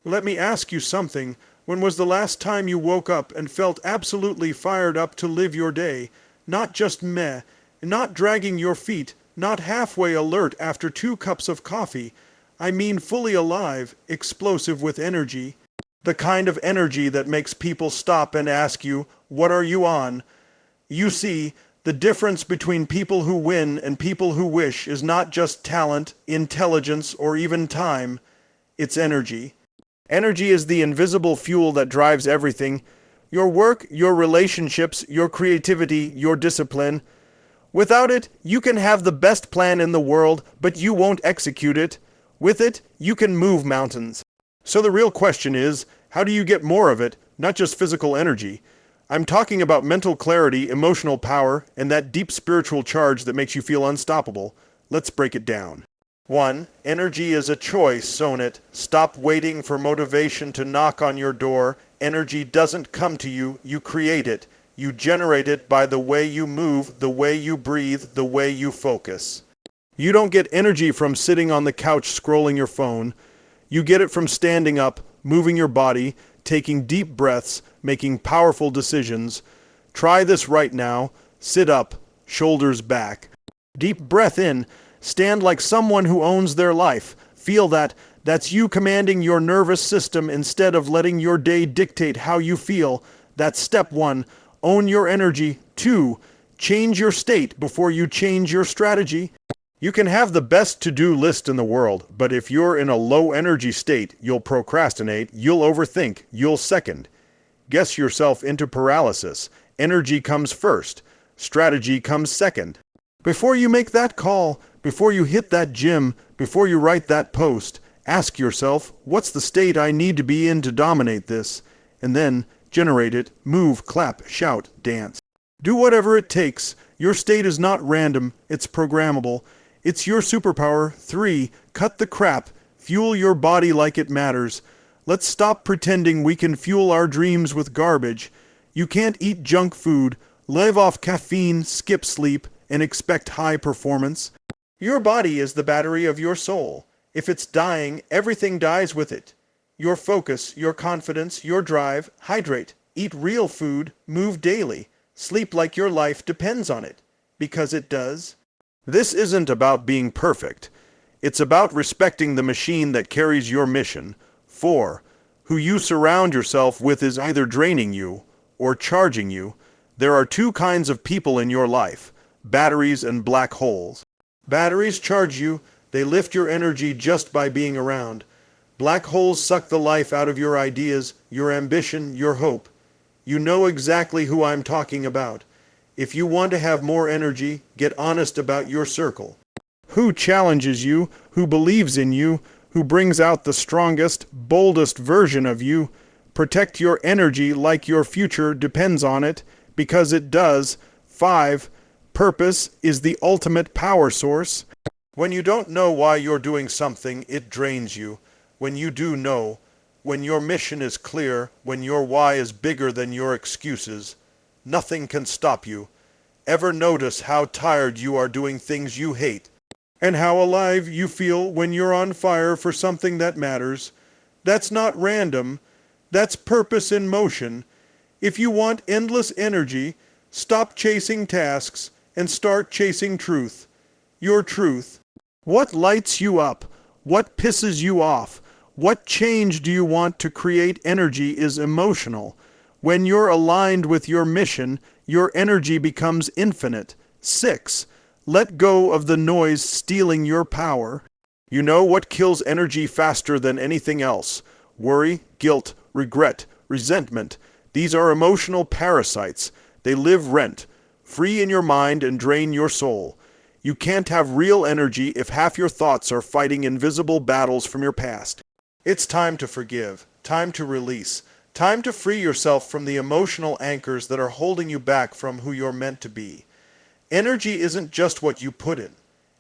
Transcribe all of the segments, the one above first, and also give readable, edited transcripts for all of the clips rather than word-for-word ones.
Let me ask you something. When was the last time you woke up and felt absolutely fired up to live your day? Not just meh, not dragging your feet, not halfway alert after 2 cups of coffee. I mean fully alive, explosive with energy. The kind of energy that makes people stop and ask you, "What are you on?" You see, the difference between people who win and people who wish is not just talent, intelligence, or even time. It's energy. Energy is the invisible fuel that drives everything. Your work, your relationships, your creativity, your discipline. Without it, you can have the best plan in the world, but you won't execute it. With it, you can move mountains. So the real question is, how do you get more of it, not just physical energy? I'm talking about mental clarity, emotional power, and that deep spiritual charge that makes you feel unstoppable. Let's break it down. 1. Energy is a choice, Sonnet. Stop waiting for motivation to knock on your door. Energy doesn't come to you, you create it. You generate it by the way you move, the way you breathe, the way you focus. You don't get energy from sitting on the couch scrolling your phone. You get it from standing up, moving your body, taking deep breaths, making powerful decisions. Try this right now. Sit up, shoulders back. Deep breath in. Stand like someone who owns their life. Feel that. That's you commanding your nervous system instead of letting your day dictate how you feel. That's step 1. Own your energy. 2. Change your state before you change your strategy. You can have the best to-do list in the world, but if you're in a low-energy state, you'll procrastinate, you'll overthink, you'll second. Guess yourself into paralysis. Energy comes first. Strategy comes second. Before you make that call, before you hit that gym, before you write that post, ask yourself, what's the state I need to be in to dominate this? And then generate it, move, clap, shout, dance. Do whatever it takes. Your state is not random, it's programmable. It's your superpower. 3. Cut the crap. Fuel your body like it matters. Let's stop pretending we can fuel our dreams with garbage. You can't eat junk food, live off caffeine, skip sleep, and expect high performance. Your body is the battery of your soul. If it's dying, everything dies with it. Your focus, your confidence, your drive. Hydrate. Eat real food. Move daily. Sleep like your life depends on it. Because it does. This isn't about being perfect. It's about respecting the machine that carries your mission. 4. Who you surround yourself with is either draining you or charging you. There are 2 kinds of people in your life, batteries and black holes. Batteries charge you. They lift your energy just by being around. Black holes suck the life out of your ideas, your ambition, your hope. You know exactly who I'm talking about. If you want to have more energy, get honest about your circle. Who challenges you, who believes in you, who brings out the strongest, boldest version of you. Protect your energy like your future depends on it, because it does. 5. Purpose is the ultimate power source. When you don't know why you're doing something, it drains you. When you do know, when your mission is clear, when your why is bigger than your excuses, nothing can stop you. Ever notice how tired you are doing things you hate, and how alive you feel when you're on fire for something that matters? That's not random. That's purpose in motion. If you want endless energy, stop chasing tasks and start chasing truth. Your truth. What lights you up? What pisses you off? What change do you want to create? Energy is emotional. When you're aligned with your mission, your energy becomes infinite. 6. Let go of the noise stealing your power. You know what kills energy faster than anything else? Worry, guilt, regret, resentment. These are emotional parasites. They live rent, free in your mind and drain your soul. You can't have real energy if half your thoughts are fighting invisible battles from your past. It's time to forgive, time to release, time to free yourself from the emotional anchors that are holding you back from who you're meant to be. Energy isn't just what you put in,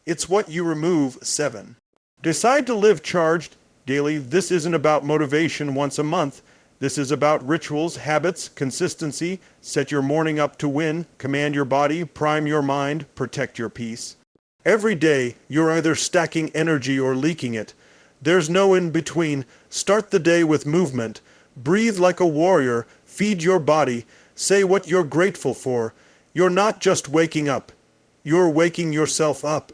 it's what you remove. 7. Decide to live charged daily. This isn't about motivation once a month. This is about rituals, habits, consistency. Set your morning up to win, command your body, prime your mind, protect your peace. Every day, you're either stacking energy or leaking it. There's no in between. Start the day with movement. Breathe like a warrior. Feed your body. Say what you're grateful for. You're not just waking up. You're waking yourself up.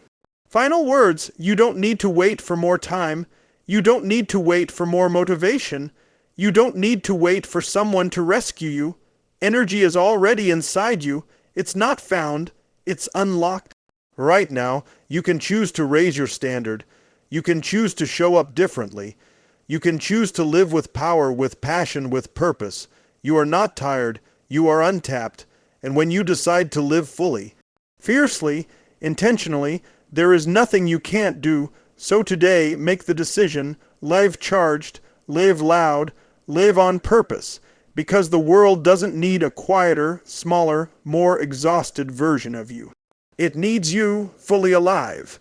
Final words. You don't need to wait for more time. You don't need to wait for more motivation. You don't need to wait for someone to rescue you. Energy is already inside you. It's not found. It's unlocked. Right now, you can choose to raise your standard. You can choose to show up differently. You can choose to live with power, with passion, with purpose. You are not tired. You are untapped. And when you decide to live fully, fiercely, intentionally, there is nothing you can't do. So today, make the decision, live charged, live loud, live on purpose, because the world doesn't need a quieter, smaller, more exhausted version of you. It needs you fully alive.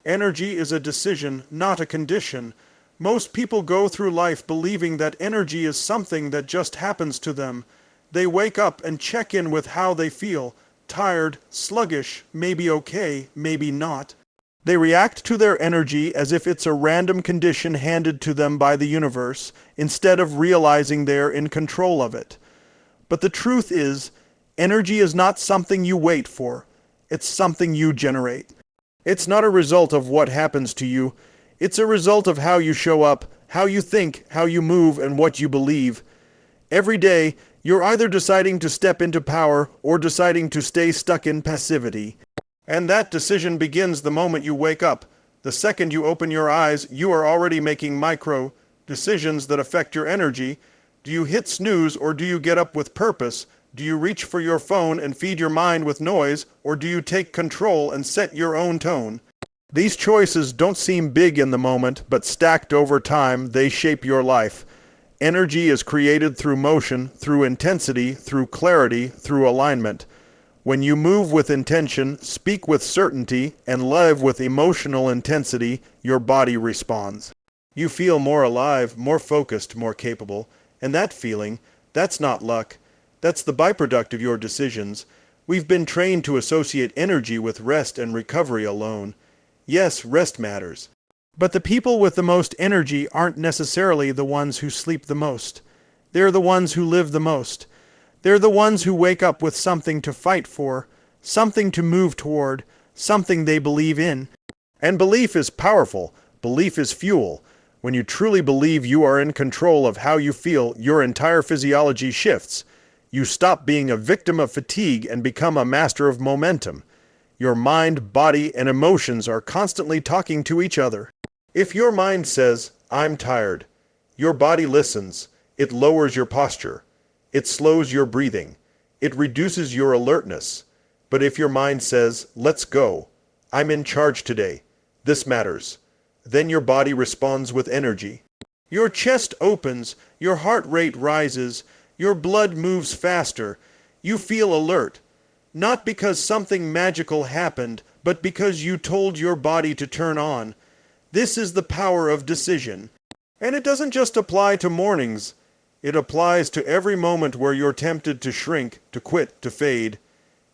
Energy is a decision, not a condition. Most people go through life believing that energy is something that just happens to them. They wake up and check in with how they feel. Tired, sluggish, maybe okay, maybe not. They react to their energy as if it's a random condition handed to them by the universe, instead of realizing they're in control of it. But the truth is, energy is not something you wait for. It's something you generate. It's not a result of what happens to you. It's a result of how you show up, how you think, how you move, and what you believe. Every day, you're either deciding to step into power or deciding to stay stuck in passivity. And that decision begins the moment you wake up. The second you open your eyes, you are already making micro decisions that affect your energy. Do you hit snooze or do you get up with purpose? Do you reach for your phone and feed your mind with noise, or do you take control and set your own tone? These choices don't seem big in the moment, but stacked over time, they shape your life. Energy is created through motion, through intensity, through clarity, through alignment. When you move with intention, speak with certainty, and live with emotional intensity, your body responds. You feel more alive, more focused, more capable. And that feeling, that's not luck. That's the byproduct of your decisions. We've been trained to associate energy with rest and recovery alone. Yes, rest matters. But the people with the most energy aren't necessarily the ones who sleep the most. They're the ones who live the most. They're the ones who wake up with something to fight for, something to move toward, something they believe in. And belief is powerful. Belief is fuel. When you truly believe you are in control of how you feel, your entire physiology shifts. You stop being a victim of fatigue and become a master of momentum. Your mind, body, and emotions are constantly talking to each other. If your mind says, "I'm tired," your body listens. It lowers your posture. It slows your breathing. It reduces your alertness. But if your mind says, "Let's go. I'm in charge today. This matters," then your body responds with energy. Your chest opens, your heart rate rises, your blood moves faster. You feel alert. Not because something magical happened, but because you told your body to turn on. This is the power of decision. And it doesn't just apply to mornings. It applies to every moment where you're tempted to shrink, to quit, to fade.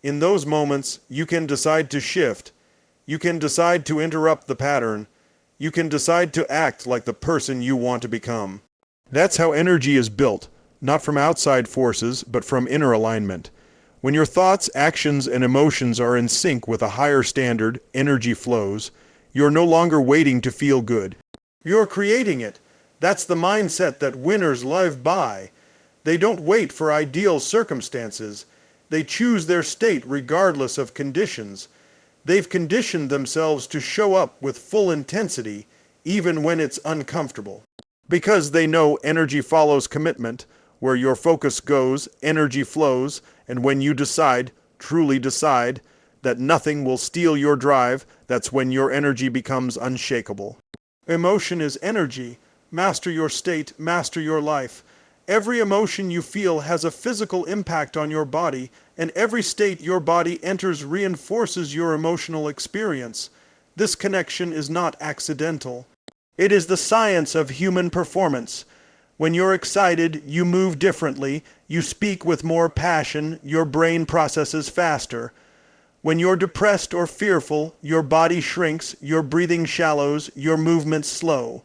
In those moments, you can decide to shift. You can decide to interrupt the pattern. You can decide to act like the person you want to become. That's how energy is built, not from outside forces, but from inner alignment. When your thoughts, actions, and emotions are in sync with a higher standard, energy flows. You're no longer waiting to feel good. You're creating it. That's the mindset that winners live by. They don't wait for ideal circumstances. They choose their state regardless of conditions. They've conditioned themselves to show up with full intensity, even when it's uncomfortable. Because they know energy follows commitment. Where your focus goes, energy flows, and when you decide, truly decide, that nothing will steal your drive, that's when your energy becomes unshakable. Emotion is energy. Master your state, master your life. Every emotion you feel has a physical impact on your body, and every state your body enters reinforces your emotional experience. This connection is not accidental. It is the science of human performance. When you're excited, you move differently, you speak with more passion, your brain processes faster. When you're depressed or fearful, your body shrinks, your breathing shallows, your movements slow.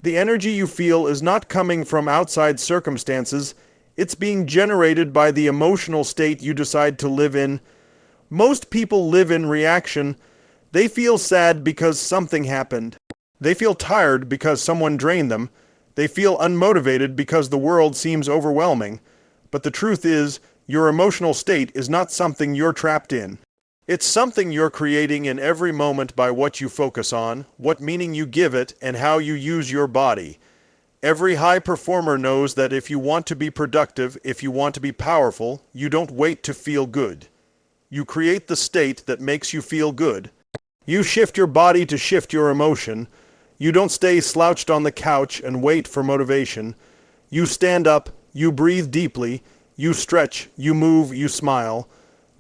The energy you feel is not coming from outside circumstances, it's being generated by the emotional state you decide to live in. Most people live in reaction. They feel sad because something happened. They feel tired because someone drained them. They feel unmotivated because the world seems overwhelming. But the truth is, your emotional state is not something you're trapped in. It's something you're creating in every moment by what you focus on, what meaning you give it, and how you use your body. Every high performer knows that if you want to be productive, if you want to be powerful, you don't wait to feel good. You create the state that makes you feel good. You shift your body to shift your emotion. You don't stay slouched on the couch and wait for motivation. You stand up, you breathe deeply, you stretch, you move, you smile.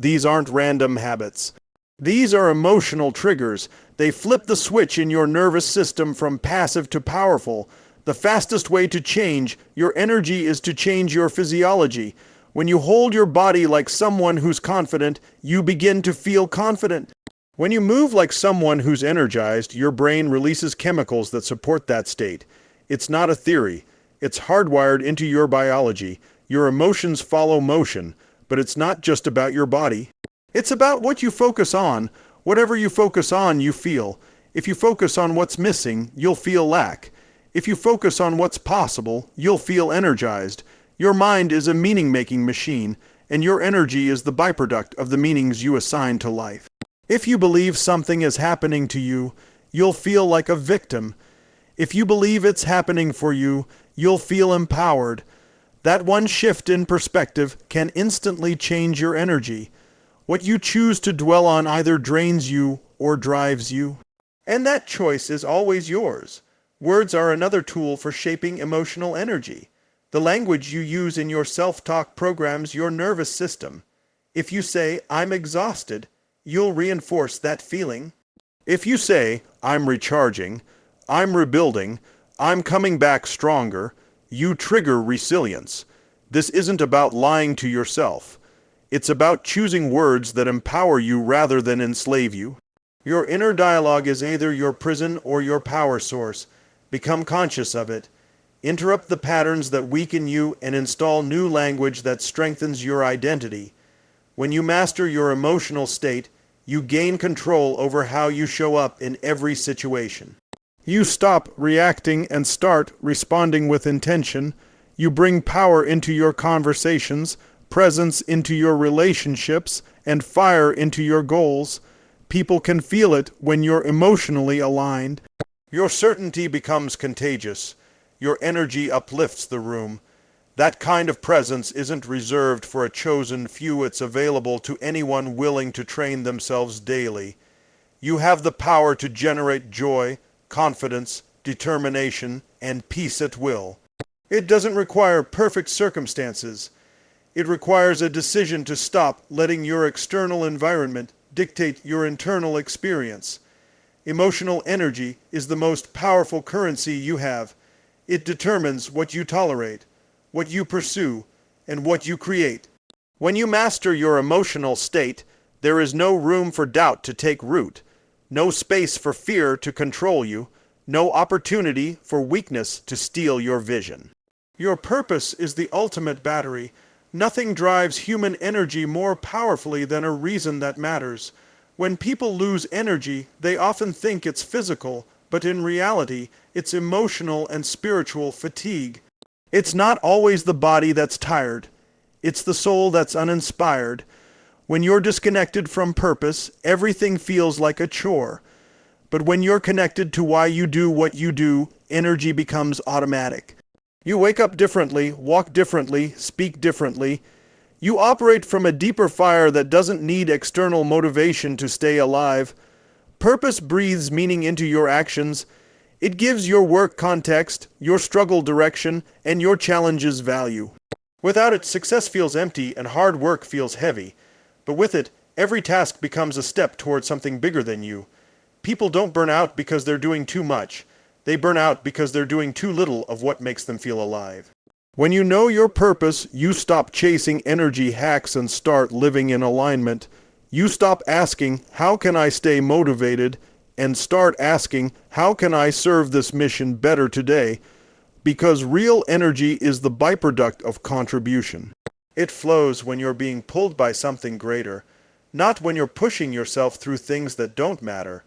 These aren't random habits. These are emotional triggers. They flip the switch in your nervous system from passive to powerful. The fastest way to change your energy is to change your physiology. When you hold your body like someone who's confident, you begin to feel confident. When you move like someone who's energized, your brain releases chemicals that support that state. It's not a theory. It's hardwired into your biology. Your emotions follow motion. But it's not just about your body. It's about what you focus on. Whatever you focus on, you feel. If you focus on what's missing, you'll feel lack. If you focus on what's possible, you'll feel energized. Your mind is a meaning-making machine, and your energy is the byproduct of the meanings you assign to life. If you believe something is happening to you, you'll feel like a victim. If you believe it's happening for you, you'll feel empowered. That one shift in perspective can instantly change your energy. What you choose to dwell on either drains you or drives you. And that choice is always yours. Words are another tool for shaping emotional energy. The language you use in your self-talk programs your nervous system. If you say, "I'm exhausted," you'll reinforce that feeling. If you say, "I'm recharging," "I'm rebuilding," "I'm coming back stronger," you trigger resilience. This isn't about lying to yourself. It's about choosing words that empower you rather than enslave you. Your inner dialogue is either your prison or your power source. Become conscious of it. Interrupt the patterns that weaken you and install new language that strengthens your identity. When you master your emotional state, you gain control over how you show up in every situation. You stop reacting and start responding with intention. You bring power into your conversations, presence into your relationships, and fire into your goals. People can feel it when you're emotionally aligned. Your certainty becomes contagious. Your energy uplifts the room. That kind of presence isn't reserved for a chosen few. It's available to anyone willing to train themselves daily. You have the power to generate joy, confidence, determination, and peace at will. It doesn't require perfect circumstances. It requires a decision to stop letting your external environment dictate your internal experience. Emotional energy is the most powerful currency you have. It determines what you tolerate, what you pursue, and what you create. When you master your emotional state, there is no room for doubt to take root. No space for fear to control you, no opportunity for weakness to steal your vision. Your purpose is the ultimate battery. Nothing drives human energy more powerfully than a reason that matters. When people lose energy, they often think it's physical, but in reality, it's emotional and spiritual fatigue. It's not always the body that's tired. It's the soul that's uninspired. When you're disconnected from purpose, everything feels like a chore. But when you're connected to why you do what you do, energy becomes automatic. You wake up differently, walk differently, speak differently. You operate from a deeper fire that doesn't need external motivation to stay alive. Purpose breathes meaning into your actions. It gives your work context, your struggle direction, and your challenges value. Without it, success feels empty and hard work feels heavy. But with it, every task becomes a step towards something bigger than you. People don't burn out because they're doing too much. They burn out because they're doing too little of what makes them feel alive. When you know your purpose, you stop chasing energy hacks and start living in alignment. You stop asking, "How can I stay motivated?" and start asking, how can I serve this mission better today? Because real energy is the byproduct of contribution. It flows when you're being pulled by something greater, not when you're pushing yourself through things that don't matter.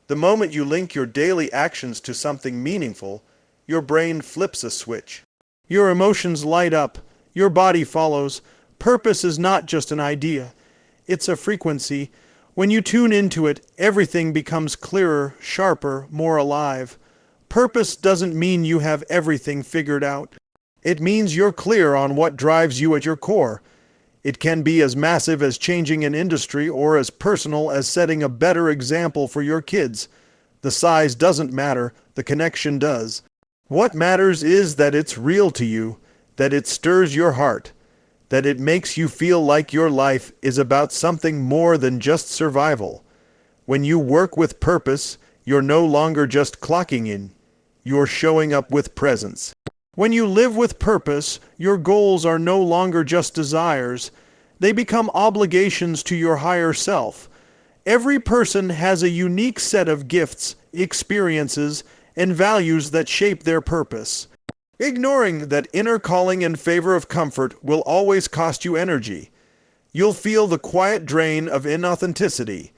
The moment you link your daily actions to something meaningful, your brain flips a switch. Your emotions light up, your body follows. Purpose is not just an idea, it's a frequency. When you tune into it, everything becomes clearer, sharper, more alive. Purpose doesn't mean you have everything figured out. It means you're clear on what drives you at your core. It can be as massive as changing an industry or as personal as setting a better example for your kids. The size doesn't matter, the connection does. What matters is that it's real to you, that it stirs your heart, that it makes you feel like your life is about something more than just survival. When you work with purpose, you're no longer just clocking in. You're showing up with presence. When you live with purpose, your goals are no longer just desires. They become obligations to your higher self. Every person has a unique set of gifts, experiences, and values that shape their purpose. Ignoring that inner calling in favor of comfort will always cost you energy. You'll feel the quiet drain of inauthenticity.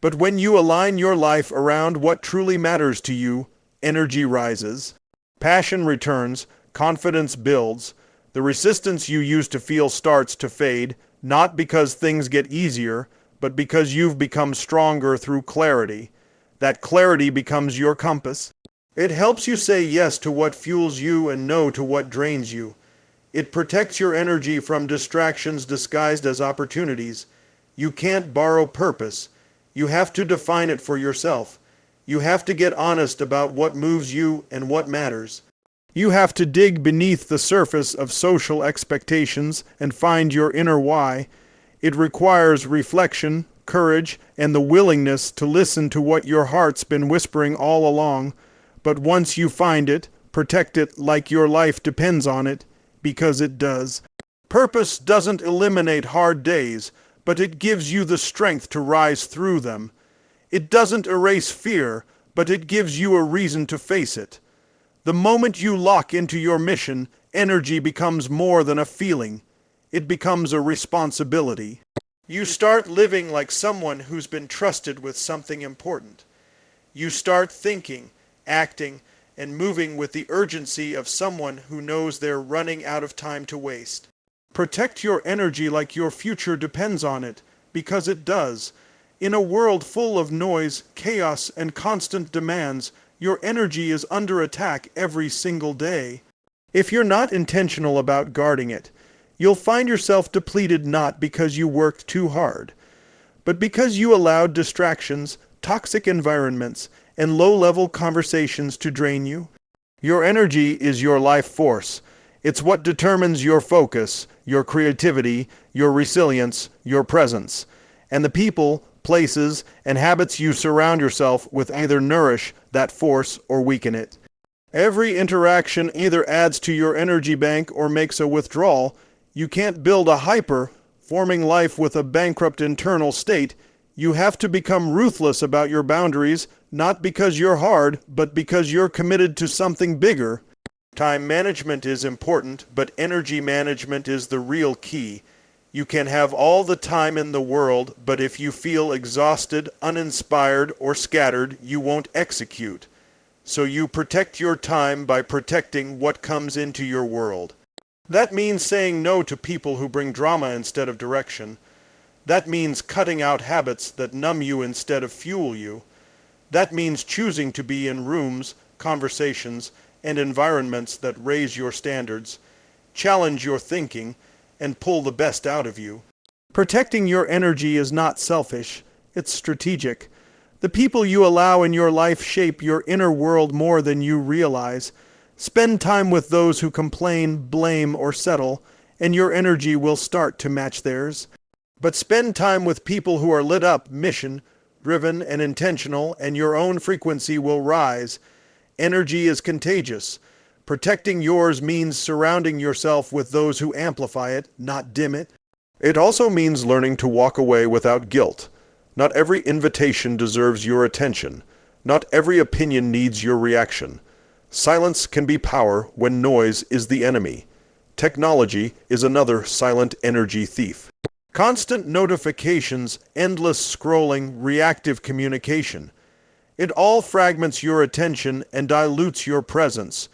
But when you align your life around what truly matters to you, energy rises. Passion returns, confidence builds. The resistance you used to feel starts to fade, not because things get easier, but because you've become stronger through clarity. That clarity becomes your compass. It helps you say yes to what fuels you and no to what drains you. It protects your energy from distractions disguised as opportunities. You can't borrow purpose. You have to define it for yourself. You have to get honest about what moves you and what matters. You have to dig beneath the surface of social expectations and find your inner why. It requires reflection, courage, and the willingness to listen to what your heart's been whispering all along. But once you find it, protect it like your life depends on it, because it does. Purpose doesn't eliminate hard days, but it gives you the strength to rise through them. It doesn't erase fear, but it gives you a reason to face it. The moment you lock into your mission, energy becomes more than a feeling. It becomes a responsibility. You start living like someone who's been trusted with something important. You start thinking, acting, and moving with the urgency of someone who knows they're running out of time to waste. Protect your energy like your future depends on it, because it does. In a world full of noise, chaos, and constant demands, your energy is under attack every single day. If you're not intentional about guarding it, you'll find yourself depleted not because you worked too hard, but because you allowed distractions, toxic environments, and low-level conversations to drain you. Your energy is your life force. It's what determines your focus, your creativity, your resilience, your presence. And the people, places, and habits you surround yourself with either nourish that force or weaken it. Every interaction either adds to your energy bank or makes a withdrawal. You can't build a hyper, forming life with a bankrupt internal state. You have to become ruthless about your boundaries, not because you're hard, but because you're committed to something bigger. Time management is important, but energy management is the real key. You can have all the time in the world, but if you feel exhausted, uninspired, or scattered, you won't execute. So you protect your time by protecting what comes into your world. That means saying no to people who bring drama instead of direction. That means cutting out habits that numb you instead of fuel you. That means choosing to be in rooms, conversations, and environments that raise your standards, challenge your thinking, and pull the best out of you. Protecting your energy is not selfish, it's strategic. The people you allow in your life shape your inner world more than you realize. Spend time with those who complain, blame, or settle, and your energy will start to match theirs. But spend time with people who are lit up, mission-driven, and intentional, and your own frequency will rise. Energy is contagious. Protecting yours means surrounding yourself with those who amplify it, not dim it. It also means learning to walk away without guilt. Not every invitation deserves your attention. Not every opinion needs your reaction. Silence can be power when noise is the enemy. Technology is another silent energy thief. Constant notifications, endless scrolling, reactive communication. It all fragments your attention and dilutes your presence.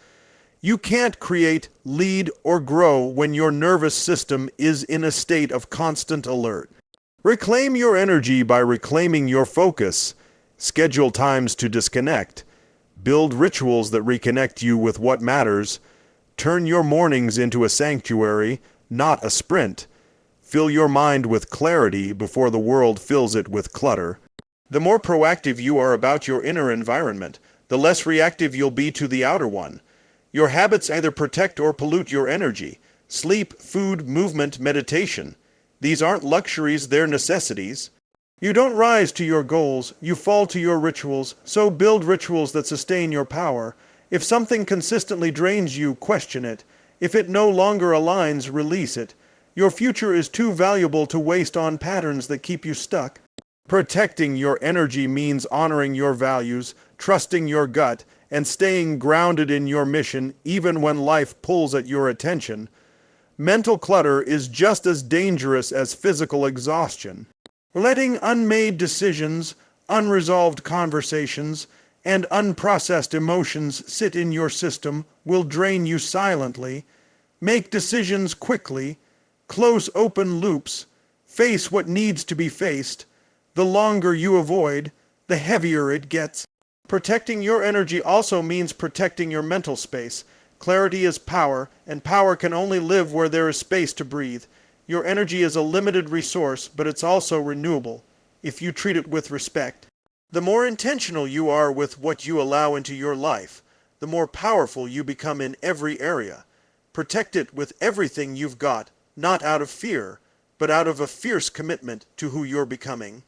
You can't create, lead, or grow when your nervous system is in a state of constant alert. Reclaim your energy by reclaiming your focus. Schedule times to disconnect. Build rituals that reconnect you with what matters. Turn your mornings into a sanctuary, not a sprint. Fill your mind with clarity before the world fills it with clutter. The more proactive you are about your inner environment, the less reactive you'll be to the outer one. Your habits either protect or pollute your energy. Sleep, food, movement, meditation. These aren't luxuries, they're necessities. You don't rise to your goals, you fall to your rituals, so build rituals that sustain your power. If something consistently drains you, question it. If it no longer aligns, release it. Your future is too valuable to waste on patterns that keep you stuck. Protecting your energy means honoring your values, trusting your gut, and staying grounded in your mission even when life pulls at your attention. Mental clutter is just as dangerous as physical exhaustion. Letting unmade decisions, unresolved conversations, and unprocessed emotions sit in your system will drain you silently. Make decisions quickly. Close open loops. Face what needs to be faced. The longer you avoid, the heavier it gets. Protecting your energy also means protecting your mental space. Clarity is power, and power can only live where there is space to breathe. Your energy is a limited resource, but it's also renewable, if you treat it with respect. The more intentional you are with what you allow into your life, the more powerful you become in every area. Protect it with everything you've got, not out of fear, but out of a fierce commitment to who you're becoming.